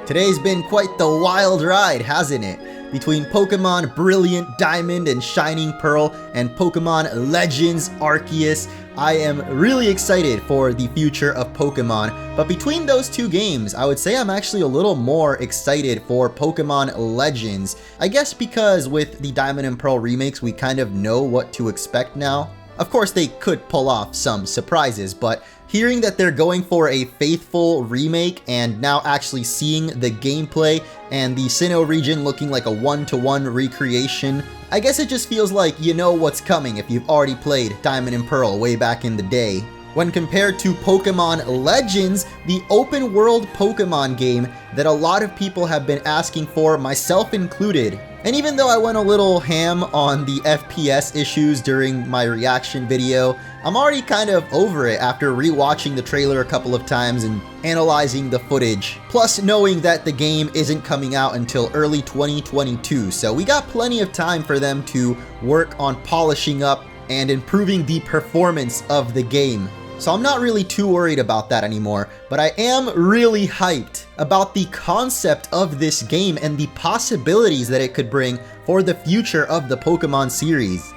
Today's been quite the wild ride, hasn't it? Between Pokémon Brilliant Diamond and Shining Pearl and Pokémon Legends Arceus, I am really excited for the future of Pokémon. But between those two games, I would say I'm actually a little more excited for Pokémon Legends. I guess because with the Diamond and Pearl remakes, we kind of know what to expect now. Of course, they could pull off some surprises, but hearing that they're going for a faithful remake and now actually seeing the gameplay and the Sinnoh region looking like a one-to-one recreation, I guess it just feels like you know what's coming if you've already played Diamond and Pearl way back in the day. When compared to Pokémon Legends, the open world Pokémon game that a lot of people have been asking for, myself included. And even though I went a little ham on the FPS issues during my reaction video, I'm already kind of over it after rewatching the trailer a couple of times and analyzing the footage. Plus knowing that the game isn't coming out until early 2022, so we got plenty of time for them to work on polishing up and improving the performance of the game. So I'm not really too worried about that anymore, but I am really hyped about the concept of this game and the possibilities that it could bring for the future of the Pokemon series.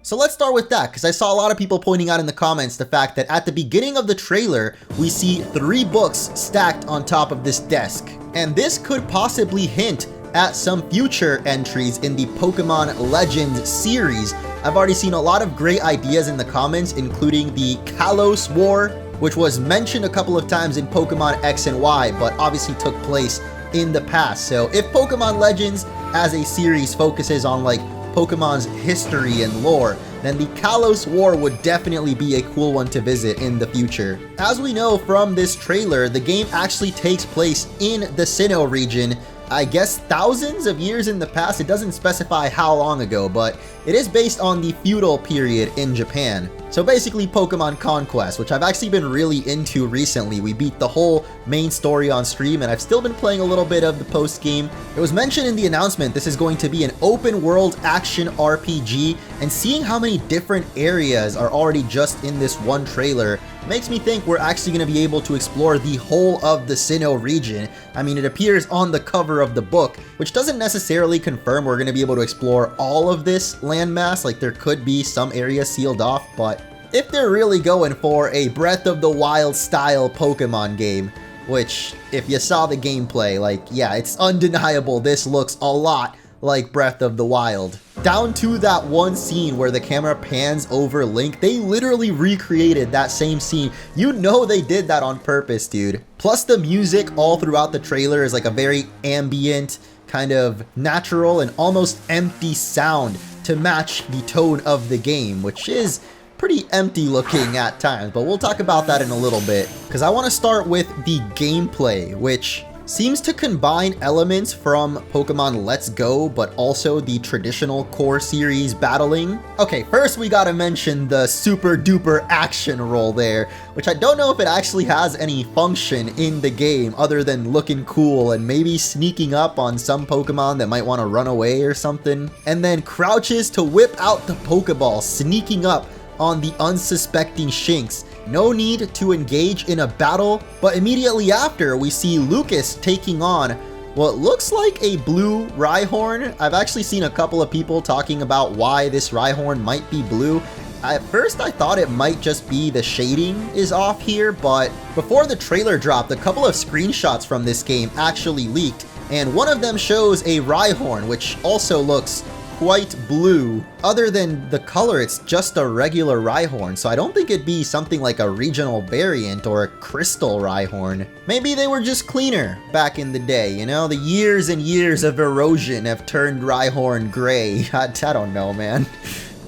So let's start with that, because I saw a lot of people pointing out in the comments the fact that at the beginning of the trailer, we see 3 books stacked on top of this desk. And this could possibly hint at some future entries in the Pokemon Legends series. I've already seen a lot of great ideas in the comments, including the Kalos War, which was mentioned a couple of times in Pokemon X and Y, but obviously took place in the past. So if Pokemon Legends as a series focuses on like Pokemon's history and lore, then the Kalos War would definitely be a cool one to visit in the future. As we know from this trailer, the game actually takes place in the Sinnoh region, I guess thousands of years in the past. It doesn't specify how long ago, but it is based on the feudal period in Japan. So basically Pokemon Conquest, which I've actually been really into recently. We beat the whole main story on stream, and I've still been playing a little bit of the post game. It was mentioned in the announcement this is going to be an open world action RPG, and seeing how many different areas are already just in this one trailer makes me think we're actually going to be able to explore the whole of the Sinnoh region. I mean, it appears on the cover of the book, which doesn't necessarily confirm we're going to be able to explore all of this landmass. Like, there could be some areas sealed off, but if they're really going for a Breath of the Wild style Pokemon game, which if you saw the gameplay, like, yeah, it's undeniable this looks a lot like Breath of the Wild. Down to that one scene where the camera pans over Link, they literally recreated that same scene. You know they did that on purpose, dude. Plus the music all throughout the trailer is like a very ambient, kind of natural and almost empty sound to match the tone of the game, which is pretty empty looking at times, but we'll talk about that in a little bit, because I want to start with the gameplay, which seems to combine elements from Pokemon Let's Go, but also the traditional core series battling. Okay, first we gotta mention the super duper action roll there, which I don't know if it actually has any function in the game other than looking cool and maybe sneaking up on some Pokemon that might want to run away or something. And then crouches to whip out the Pokeball, sneaking up on the unsuspecting Shinx. No need to engage in a battle, but immediately after we see Lucas taking on what looks like a blue Rhyhorn. I've actually seen a couple of people talking about why this Rhyhorn might be blue. At first I thought it might just be the shading is off here, but before the trailer dropped, a couple of screenshots from this game actually leaked, and one of them shows a Rhyhorn, which also looks quite blue. Other than the color, it's just a regular Rhyhorn, so I don't think it'd be something like a regional variant or a crystal Rhyhorn. Maybe they were just cleaner back in the day, you know? The years and years of erosion have turned Rhyhorn gray. I don't know, man.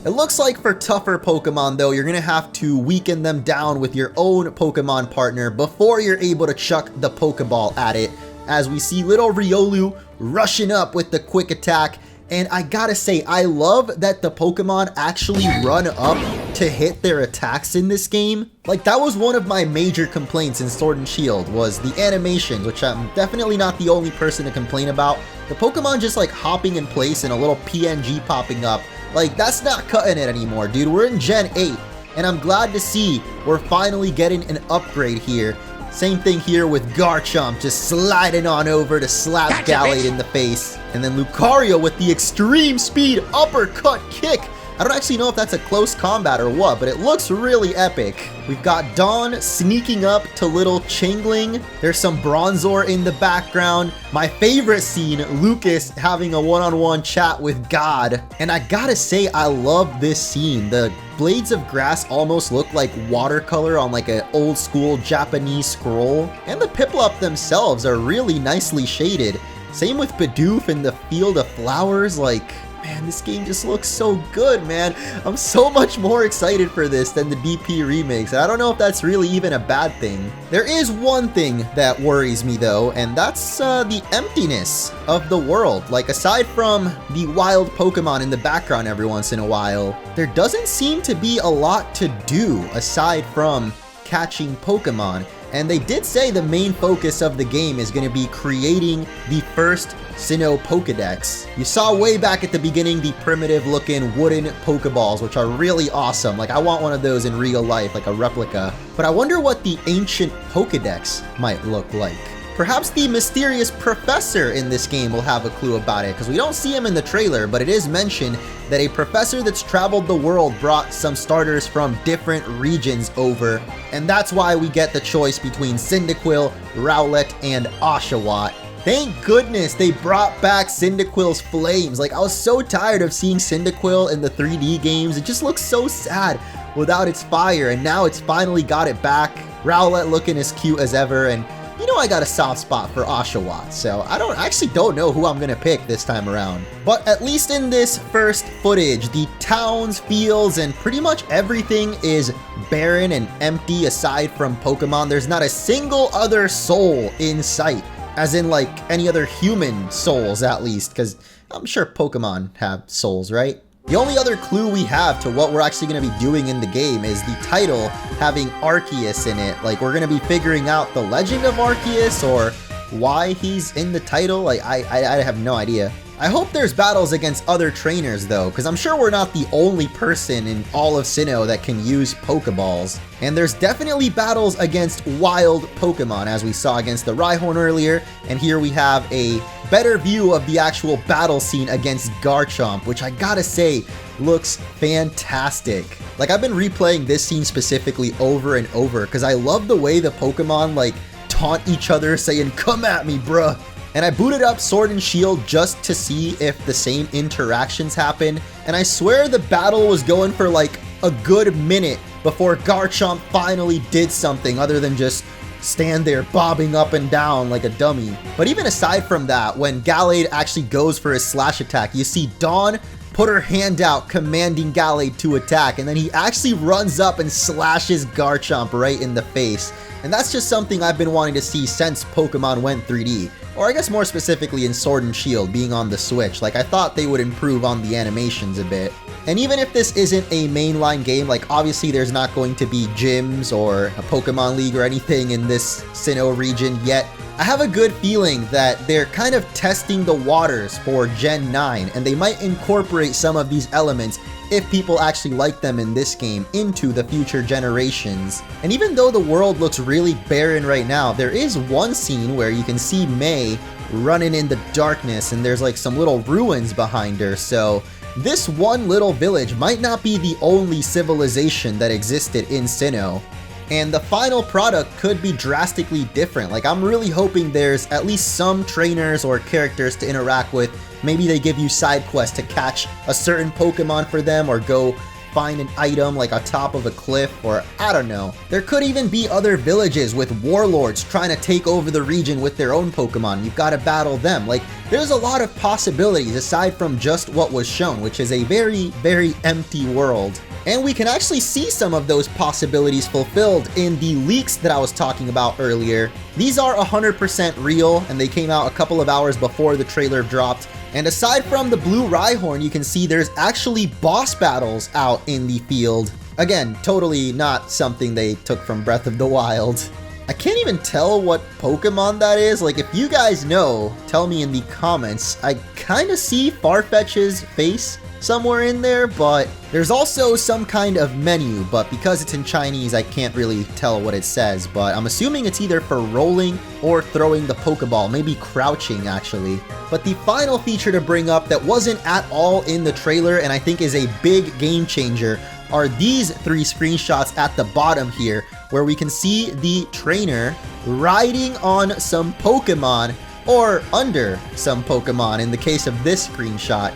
It looks like for tougher Pokemon though, you're gonna have to weaken them down with your own Pokemon partner before you're able to chuck the Pokeball at it, as we see little Riolu rushing up with the quick attack. And I gotta say, I love that the Pokemon actually run up to hit their attacks in this game. Like, that was one of my major complaints in Sword and Shield, was the animations, which I'm definitely not the only person to complain about. The Pokemon just like hopping in place and a little PNG popping up. Like, that's not cutting it anymore, dude. We're in Gen 8, and I'm glad to see we're finally getting an upgrade here. Same thing here with Garchomp, just sliding on over to slap Gallade in the face. And then Lucario with the extreme speed uppercut kick. I don't actually know if that's a close combat or what, but it looks really epic. We've got Dawn sneaking up to little Chingling. There's some Bronzor in the background. My favorite scene, Lucas having a one-on-one chat with God. And I gotta say, I love this scene. The blades of grass almost look like watercolor on like an old school Japanese scroll. And the Piplup themselves are really nicely shaded. Same with Bidoof in the field of flowers, like... Man, this game just looks so good, man. I'm so much more excited for this than the DP remakes. I don't know if that's really even a bad thing. There is one thing that worries me though, and that's the emptiness of the world. Like, aside from the wild Pokemon in the background every once in a while, there doesn't seem to be a lot to do aside from catching Pokemon. And they did say the main focus of the game is going to be creating the first Sinnoh Pokedex. You saw way back at the beginning the primitive looking wooden Pokeballs, which are really awesome. Like, I want one of those in real life, like a replica. But I wonder what the ancient Pokedex might look like. Perhaps the mysterious professor in this game will have a clue about it, because we don't see him in the trailer, but it is mentioned that a professor that's traveled the world brought some starters from different regions over, and that's why we get the choice between Cyndaquil, Rowlet, and Oshawott. Thank goodness they brought back Cyndaquil's flames. Like, I was so tired of seeing Cyndaquil in the 3D games. It just looks so sad without its fire, and now it's finally got it back. Rowlet looking as cute as ever, and you know I got a soft spot for Oshawott, so I actually don't know who I'm gonna pick this time around. But at least in this first footage, the towns, fields, and pretty much everything is barren and empty aside from Pokemon. There's not a single other soul in sight, as in like any other human souls at least, because I'm sure Pokemon have souls, right? The only other clue we have to what we're actually going to be doing in the game is the title having Arceus in it. Like, we're going to be figuring out the legend of Arceus or why he's in the title. Like, I have no idea. I hope there's battles against other trainers though, because I'm sure we're not the only person in all of Sinnoh that can use Pokeballs. And there's definitely battles against wild Pokemon, as we saw against the Rhyhorn earlier, and here we have a better view of the actual battle scene against Garchomp, which I gotta say, looks fantastic. Like, I've been replaying this scene specifically over and over, because I love the way the Pokemon, like, taunt each other, saying, "Come at me, bruh." And I booted up Sword and Shield just to see if the same interactions happen, and I swear the battle was going for like a good minute before Garchomp finally did something other than just stand there bobbing up and down like a dummy. But even aside from that, when Gallade actually goes for his slash attack, you see Dawn put her hand out commanding Gallade to attack, and then he actually runs up and slashes Garchomp right in the face. And that's just something I've been wanting to see since Pokemon went 3D. Or I guess more specifically in Sword and Shield being on the Switch. Like, I thought they would improve on the animations a bit. And even if this isn't a mainline game, like obviously there's not going to be gyms or a Pokemon League or anything in this Sinnoh region yet, I have a good feeling that they're kind of testing the waters for Gen 9, and they might incorporate some of these elements if people actually like them in this game into the future generations. And even though the world looks really barren right now, there is one scene where you can see May running in the darkness and there's like some little ruins behind her, so this one little village might not be the only civilization that existed in Sinnoh. And the final product could be drastically different. Like, I'm really hoping there's at least some trainers or characters to interact with. Maybe they give you side quests to catch a certain Pokemon for them, or go find an item like on top of a cliff, or I don't know. There could even be other villages with warlords trying to take over the region with their own Pokemon. You've got to battle them. Like, there's a lot of possibilities aside from just what was shown, which is a very, very empty world. And we can actually see some of those possibilities fulfilled in the leaks that I was talking about earlier. These are 100% real, and they came out a couple of hours before the trailer dropped. And aside from the blue Rhyhorn, you can see there's actually boss battles out in the field. Again, totally not something they took from Breath of the Wild. I can't even tell what Pokemon that is. Like, if you guys know, tell me in the comments. I kind of see Farfetch's face somewhere in there, but there's also some kind of menu, but because it's in Chinese, I can't really tell what it says, but I'm assuming it's either for rolling or throwing the Pokeball, maybe crouching actually. But the final feature to bring up that wasn't at all in the trailer and I think is a big game changer are these 3 screenshots at the bottom here, where we can see the trainer riding on some Pokemon, or under some Pokemon in the case of this screenshot,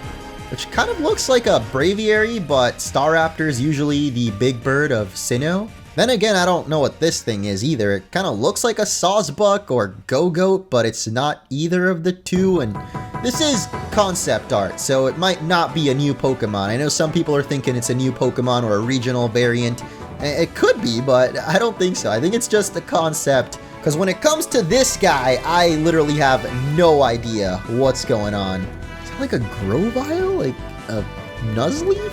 which kind of looks like a Braviary, but Staraptor is usually the big bird of Sinnoh. Then again, I don't know what this thing is either. It kind of looks like a Sawsbuck or Go-Goat, but it's not either of the two, and this is concept art, so it might not be a new Pokemon. I know some people are thinking it's a new Pokemon or a regional variant. It could be, but I don't think so. I think it's just a concept, because when it comes to this guy, I literally have no idea what's going on. Is that like a Grovyle? Like a Nuzleaf?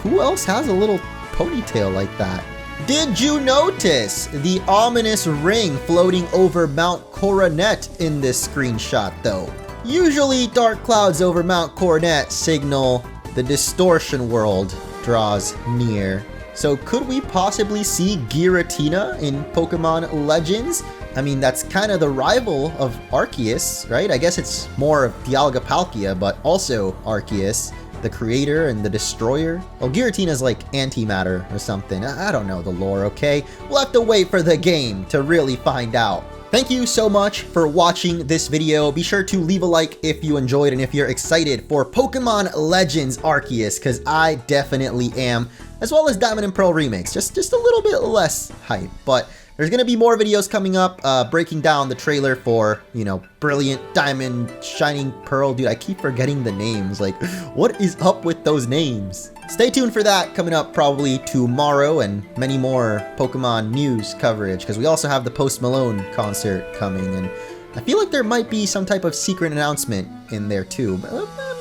Who else has a little ponytail like that? Did you notice the ominous ring floating over Mount Coronet in this screenshot though? Usually dark clouds over Mount Coronet signal the distortion world draws near. So could we possibly see Giratina in Pokemon Legends? I mean, that's kind of the rival of Arceus, right? I guess it's more of Dialga Palkia, but also Arceus, the creator and the destroyer. Well, Giratina's like antimatter or something. I don't know the lore, okay? We'll have to wait for the game to really find out. Thank you so much for watching this video. Be sure to leave a like if you enjoyed and if you're excited for Pokemon Legends Arceus, because I definitely am, as well as Diamond and Pearl remakes. Just a little bit less hype, but there's gonna be more videos coming up, breaking down the trailer for, you know, Brilliant Diamond, Shining Pearl. Dude, I keep forgetting the names. Like, what is up with those names? Stay tuned for that coming up probably tomorrow, and many more Pokemon news coverage, because we also have the Post Malone concert coming, and I feel like there might be some type of secret announcement in there too.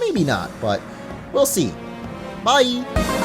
Maybe not, but we'll see. Bye!